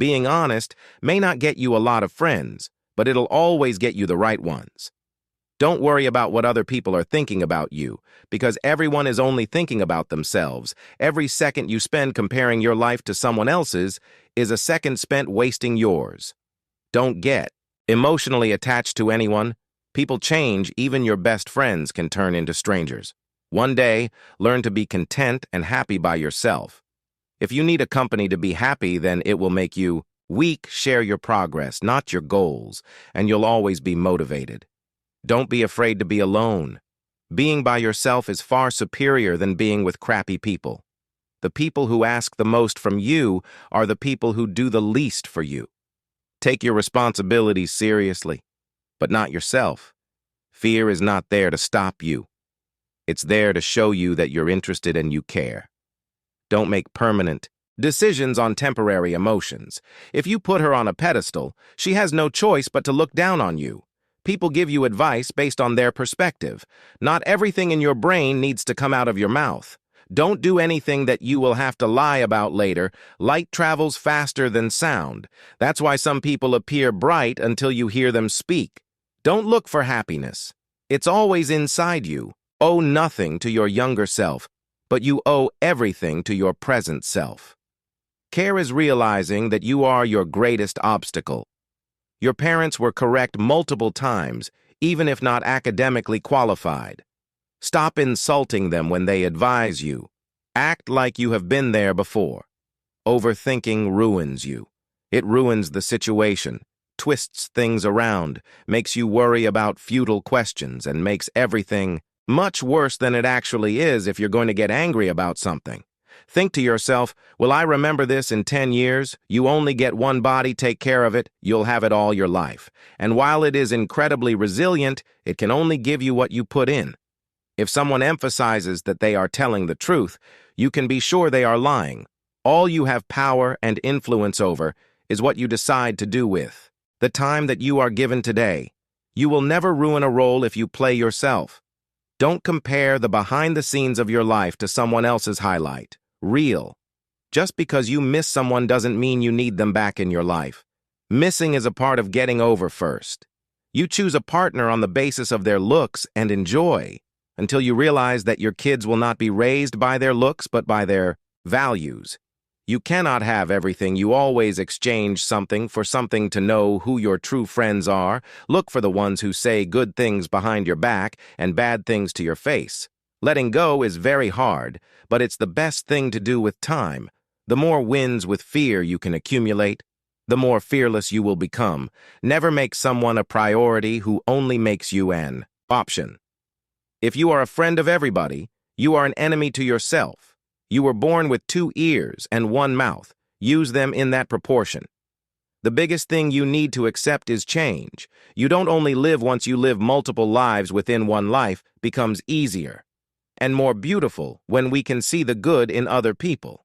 Being honest may not get you a lot of friends, but it'll always get you the right ones. Don't worry about what other people are thinking about you, because everyone is only thinking about themselves. Every second you spend comparing your life to someone else's is a second spent wasting yours. Don't get emotionally attached to anyone. People change, even your best friends can turn into strangers. One day, learn to be content and happy by yourself. If you need a company to be happy, then it will make you weak. Share your progress, not your goals, and you'll always be motivated. Don't be afraid to be alone. Being by yourself is far superior than being with crappy people. The people who ask the most from you are the people who do the least for you. Take your responsibilities seriously, but not yourself. Fear is not there to stop you. It's there to show you that you're interested and you care. Don't make permanent decisions on temporary emotions. If you put her on a pedestal, she has no choice but to look down on you. People give you advice based on their perspective. Not everything in your brain needs to come out of your mouth. Don't do anything that you will have to lie about later. Light travels faster than sound. That's why some people appear bright until you hear them speak. Don't look for happiness. It's always inside you. Owe nothing to your younger self, but you owe everything to your present self. Care is realizing that you are your greatest obstacle. Your parents were correct multiple times, even if not academically qualified. Stop insulting them when they advise you. Act like you have been there before. Overthinking ruins you. It ruins the situation, twists things around, makes you worry about futile questions, and makes everything much worse than it actually is if you're going to get angry about something. Think to yourself, will I remember this in 10 years? You only get one body, take care of it, you'll have it all your life. And while it is incredibly resilient, it can only give you what you put in. If someone emphasizes that they are telling the truth, you can be sure they are lying. All you have power and influence over is what you decide to do with the time that you are given today. You will never ruin a role if you play yourself. Don't compare the behind the scenes of your life to someone else's highlight. Real. Just because you miss someone doesn't mean you need them back in your life. Missing is a part of getting over first. You choose a partner on the basis of their looks and enjoy, until you realize that your kids will not be raised by their looks but by their values. You cannot have everything. You always exchange something for something. To know who your true friends are, look for the ones who say good things behind your back and bad things to your face. Letting go is very hard, but it's the best thing to do with time. The more wins with fear you can accumulate, the more fearless you will become. Never make someone a priority who only makes you an option. If you are a friend of everybody, you are an enemy to yourself. You were born with 2 ears and 1 mouth. Use them in that proportion. The biggest thing you need to accept is change. You don't only live once. You live multiple lives within one life. Becomes easier and more beautiful when we can see the good in other people.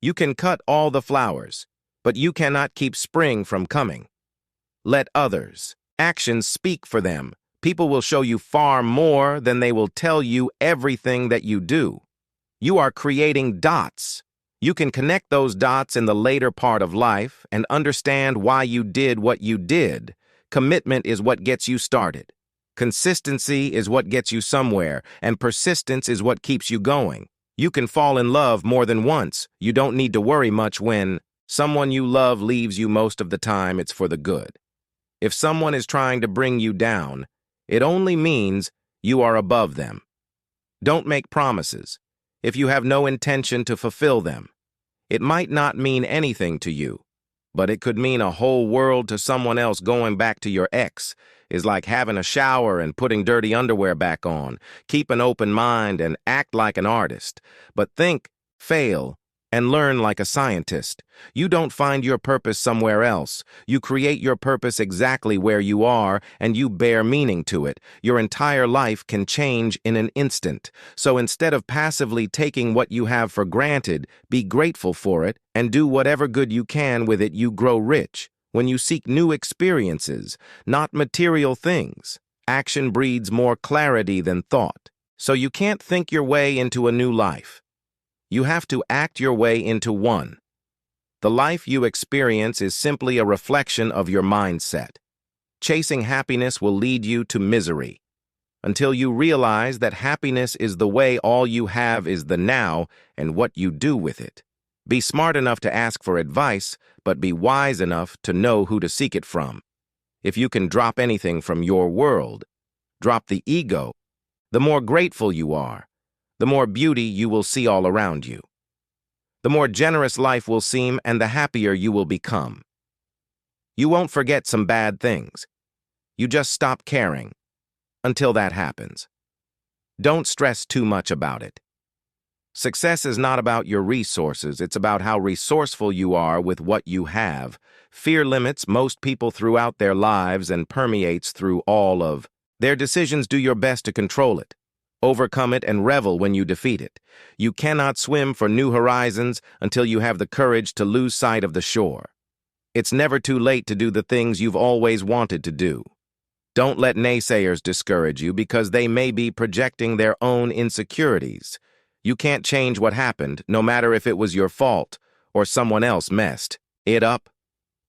You can cut all the flowers, but you cannot keep spring from coming. Let others' actions speak for them. People will show you far more than they will tell you everything that you do. You are creating dots. You can connect those dots in the later part of life and understand why you did what you did. Commitment is what gets you started. Consistency is what gets you somewhere, and persistence is what keeps you going. You can fall in love more than once. You don't need to worry much when someone you love leaves you. Most of the time, it's for the good. If someone is trying to bring you down, it only means you are above them. Don't make promises if you have no intention to fulfill them. It might not mean anything to you, but it could mean a whole world to someone else. Going back to your ex is like having a shower and putting dirty underwear back on. Keep an open mind and act like an artist, but think, fail, and learn like a scientist. You don't find your purpose somewhere else. You create your purpose exactly where you are, and you bear meaning to it. Your entire life can change in an instant. So instead of passively taking what you have for granted, be grateful for it and do whatever good you can with it. You grow rich when you seek new experiences, not material things. Action breeds more clarity than thought. So you can't think your way into a new life. You have to act your way into one. The life you experience is simply a reflection of your mindset. Chasing happiness will lead you to misery. Until you realize that happiness is the way, all you have is the now and what you do with it. Be smart enough to ask for advice, but be wise enough to know who to seek it from. If you can drop anything from your world, drop the ego. The more grateful you are, the more beauty you will see all around you. The more generous life will seem, and the happier you will become. You won't forget some bad things. You just stop caring. Until that happens, don't stress too much about it. Success is not about your resources, it's about how resourceful you are with what you have. Fear limits most people throughout their lives and permeates through all of their decisions. Do your best to control it. Overcome it and revel when you defeat it. You cannot swim for new horizons until you have the courage to lose sight of the shore. It's never too late to do the things you've always wanted to do. Don't let naysayers discourage you because they may be projecting their own insecurities. You can't change what happened, no matter if it was your fault or someone else messed it up.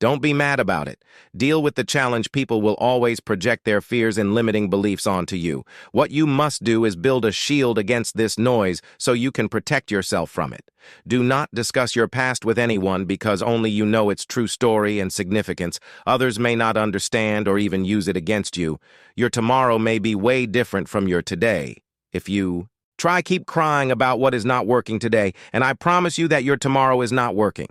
Don't be mad about it. Deal with the challenge. People will always project their fears and limiting beliefs onto you. What you must do is build a shield against this noise so you can protect yourself from it. Do not discuss your past with anyone because only you know its true story and significance. Others may not understand or even use it against you. Your tomorrow may be way different from your today. If you keep crying about what is not working today, and I promise you that your tomorrow is not working.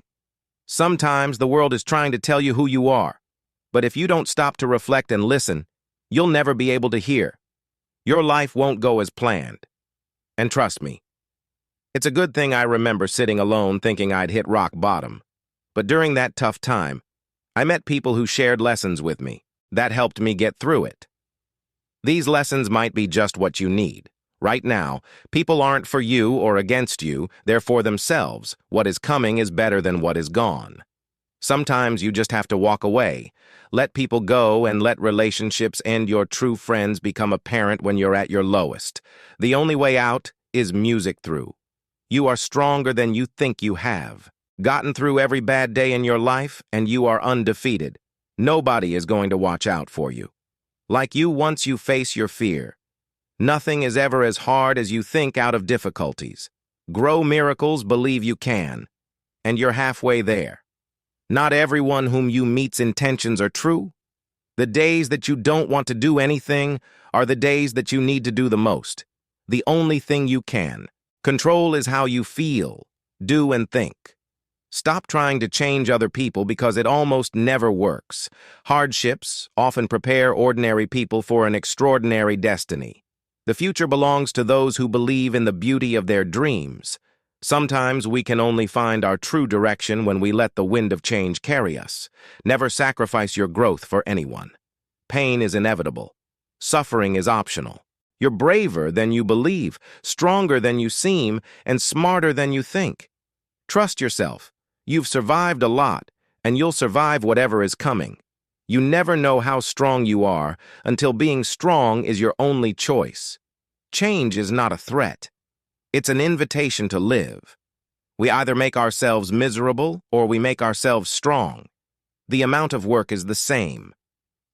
Sometimes the world is trying to tell you who you are, but if you don't stop to reflect and listen, you'll never be able to hear. Your life won't go as planned. And trust me, it's a good thing I remember sitting alone thinking I'd hit rock bottom. But during that tough time, I met people who shared lessons with me that helped me get through it. These lessons might be just what you need. Right now, people aren't for you or against you, they're for themselves. What is coming is better than what is gone. Sometimes you just have to walk away. Let people go and let relationships end. Your true friends become apparent when you're at your lowest. The only way out is music through. You are stronger than you think you have. Gotten through every bad day in your life, and you are undefeated. Nobody is going to watch out for you. Like you, once you face your fear, nothing is ever as hard as you think out of difficulties. Grow miracles, believe you can, and you're halfway there. Not everyone whom you meet's intentions are true. The days that you don't want to do anything are the days that you need to do the most. The only thing you can control is how you feel, do, and think. Stop trying to change other people because it almost never works. Hardships often prepare ordinary people for an extraordinary destiny. The future belongs to those who believe in the beauty of their dreams. Sometimes we can only find our true direction when we let the wind of change carry us. Never sacrifice your growth for anyone. Pain is inevitable. Suffering is optional. You're braver than you believe, stronger than you seem, and smarter than you think. Trust yourself. You've survived a lot, and you'll survive whatever is coming. You never know how strong you are until being strong is your only choice. Change is not a threat. It's an invitation to live. We either make ourselves miserable or we make ourselves strong. The amount of work is the same.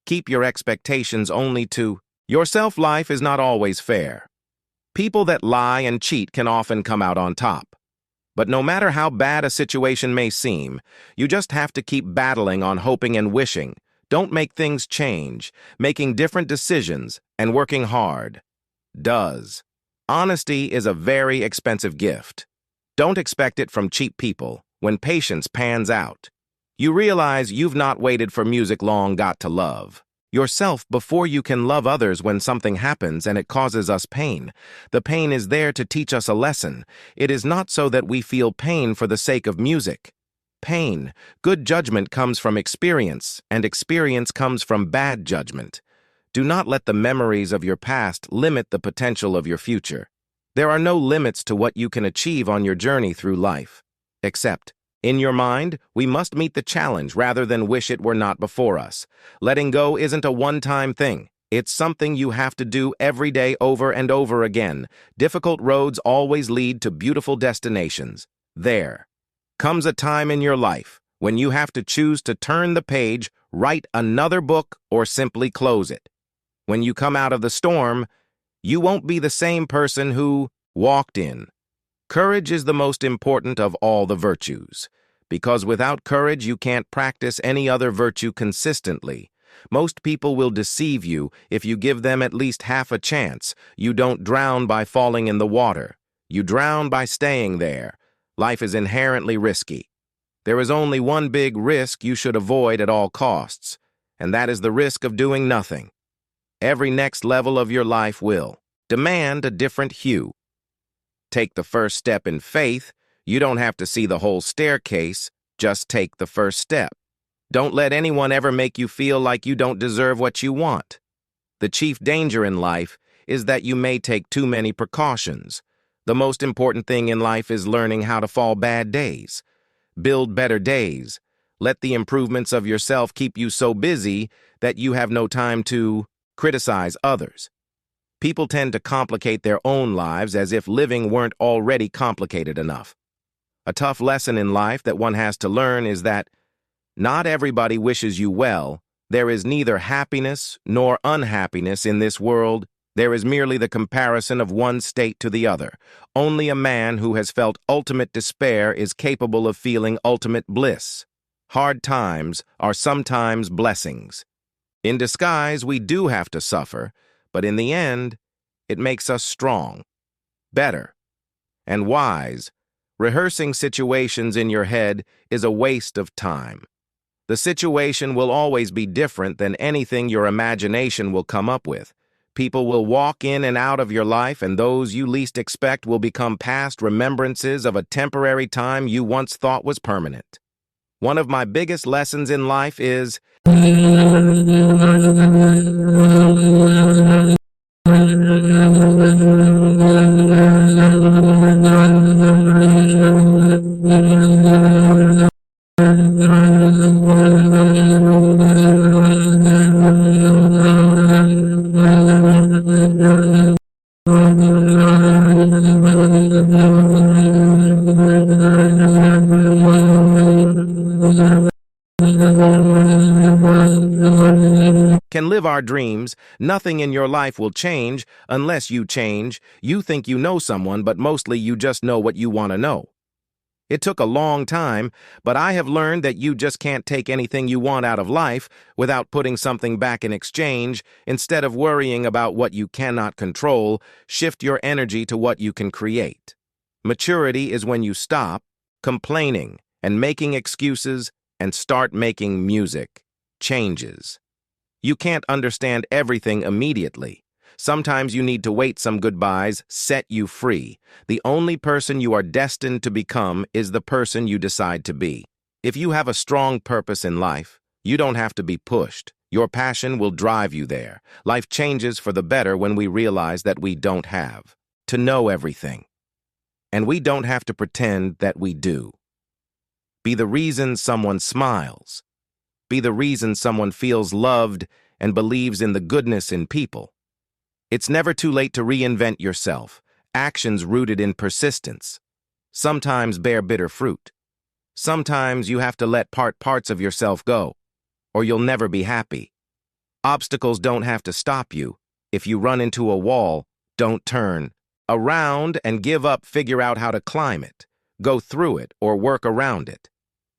Keep your expectations only to yourself. Life is not always fair. People that lie and cheat can often come out on top. But no matter how bad a situation may seem, you just have to keep battling on, hoping and wishing. Don't make things change. Making different decisions and working hard does. Honesty is a very expensive gift. Don't expect it from cheap people. When patience pans out, you realize you've not waited for music long. Got to love yourself before you can love others. When something happens and it causes us pain, the pain is there to teach us a lesson. It is not so that we feel pain for the sake of music. Pain, good judgment comes from experience, and experience comes from bad judgment. Do not let the memories of your past limit the potential of your future. There are no limits to what you can achieve on your journey through life. Except, in your mind, we must meet the challenge rather than wish it were not before us. Letting go isn't a one-time thing. It's something you have to do every day, over and over again. Difficult roads always lead to beautiful destinations. There. Comes a time in your life when you have to choose to turn the page, write another book, or simply close it. When you come out of the storm, you won't be the same person who walked in. Courage is the most important of all the virtues, because without courage you can't practice any other virtue consistently. Most people will deceive you if you give them at least half a chance. You don't drown by falling in the water. You drown by staying there. Life is inherently risky. There is only one big risk you should avoid at all costs, and that is the risk of doing nothing. Every next level of your life will demand a different hue. Take the first step in faith. You don't have to see the whole staircase, just take the first step. Don't let anyone ever make you feel like you don't deserve what you want. The chief danger in life is that you may take too many precautions. The most important thing in life is learning how to fall bad days. Build better days. Let the improvements of yourself keep you so busy that you have no time to criticize others. People tend to complicate their own lives as if living weren't already complicated enough. A tough lesson in life that one has to learn is that not everybody wishes you well. There is neither happiness nor unhappiness in this world. There is merely the comparison of one state to the other. Only a man who has felt ultimate despair is capable of feeling ultimate bliss. Hard times are sometimes blessings. In disguise, we do have to suffer, but in the end, it makes us strong, better, and wise. Rehearsing situations in your head is a waste of time. The situation will always be different than anything your imagination will come up with. People will walk in and out of your life, and those you least expect will become past remembrances of a temporary time you once thought was permanent. One of my biggest lessons in life is can live our dreams. Nothing in your life will change unless you change. You think you know someone, but mostly you just know what you want to know. It took a long time, but I have learned that you just can't take anything you want out of life without putting something back in exchange. Instead of worrying about what you cannot control, shift your energy to what you can create. Maturity is when you stop complaining and making excuses and start making music. Changes. You can't understand everything immediately. Sometimes you need to wait. Some goodbyes set you free. The only person you are destined to become is the person you decide to be. If you have a strong purpose in life, you don't have to be pushed. Your passion will drive you there. Life changes for the better when we realize that we don't have to know everything. And we don't have to pretend that we do. Be the reason someone smiles. Be the reason someone feels loved and believes in the goodness in people. It's never too late to reinvent yourself. Actions rooted in persistence sometimes bear bitter fruit. Sometimes you have to let parts of yourself go, or you'll never be happy. Obstacles don't have to stop you. If you run into a wall, don't turn around and give up. Figure out how to climb it, go through it, or work around it.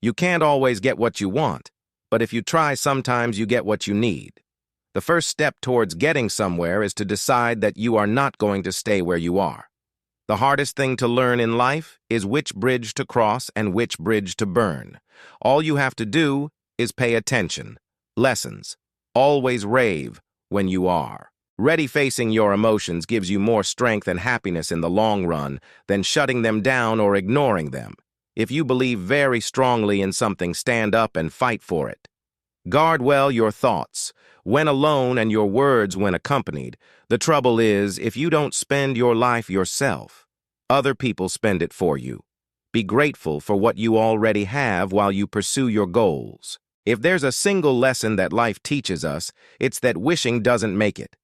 You can't always get what you want, but if you try, sometimes you get what you need. The first step towards getting somewhere is to decide that you are not going to stay where you are. The hardest thing to learn in life is which bridge to cross and which bridge to burn. All you have to do is pay attention. Lessons. Always rave when you are ready. Facing your emotions gives you more strength and happiness in the long run than shutting them down or ignoring them. If you believe very strongly in something, stand up and fight for it. Guard well your thoughts, when alone, and your words when accompanied. The trouble is, if you don't spend your life yourself, other people spend it for you. Be grateful for what you already have while you pursue your goals. If there's a single lesson that life teaches us, it's that wishing doesn't make it.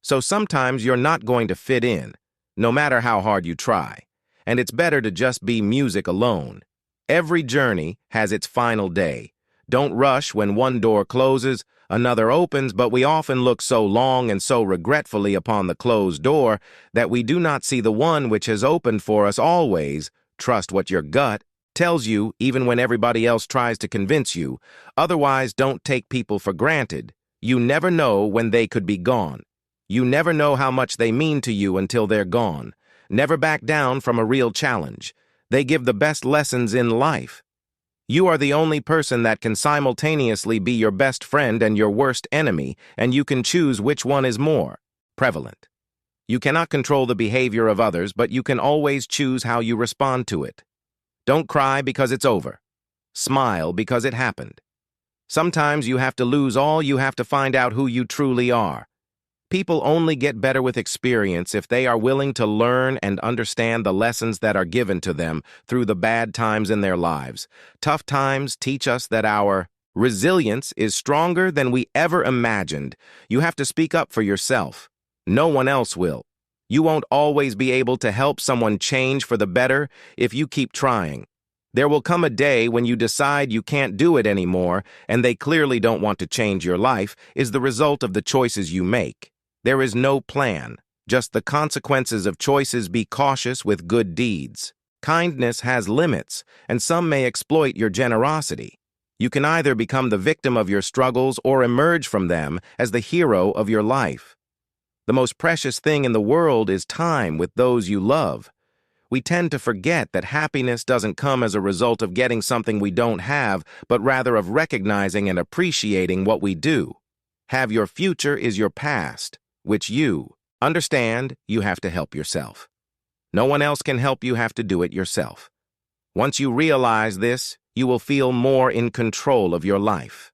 So sometimes you're not going to fit in, no matter how hard you try. And it's better to just be music alone. Every journey has its final day. Don't rush when one door closes, another opens, but we often look so long and so regretfully upon the closed door that we do not see the one which has opened for us always. Trust what your gut tells you, even when everybody else tries to convince you. Otherwise, don't take people for granted. You never know when they could be gone. You never know how much they mean to you until they're gone. Never back down from a real challenge. They give the best lessons in life. You are the only person that can simultaneously be your best friend and your worst enemy, and you can choose which one is more prevalent. You cannot control the behavior of others, but you can always choose how you respond to it. Don't cry because it's over. Smile because it happened. Sometimes you have to lose all, you have to find out who you truly are. People only get better with experience if they are willing to learn and understand the lessons that are given to them through the bad times in their lives. Tough times teach us that our resilience is stronger than we ever imagined. You have to speak up for yourself. No one else will. You won't always be able to help someone change for the better if you keep trying. There will come a day when you decide you can't do it anymore, and they clearly don't want to change your life, is the result of the choices you make. There is no plan, just the consequences of choices. Be cautious with good deeds. Kindness has limits, and some may exploit your generosity. You can either become the victim of your struggles or emerge from them as the hero of your life. The most precious thing in the world is time with those you love. We tend to forget that happiness doesn't come as a result of getting something we don't have, but rather of recognizing and appreciating what we do. Have your future is your past, which you understand you have to help yourself. No one else can help you, have to do it yourself. Once you realize this, you will feel more in control of your life.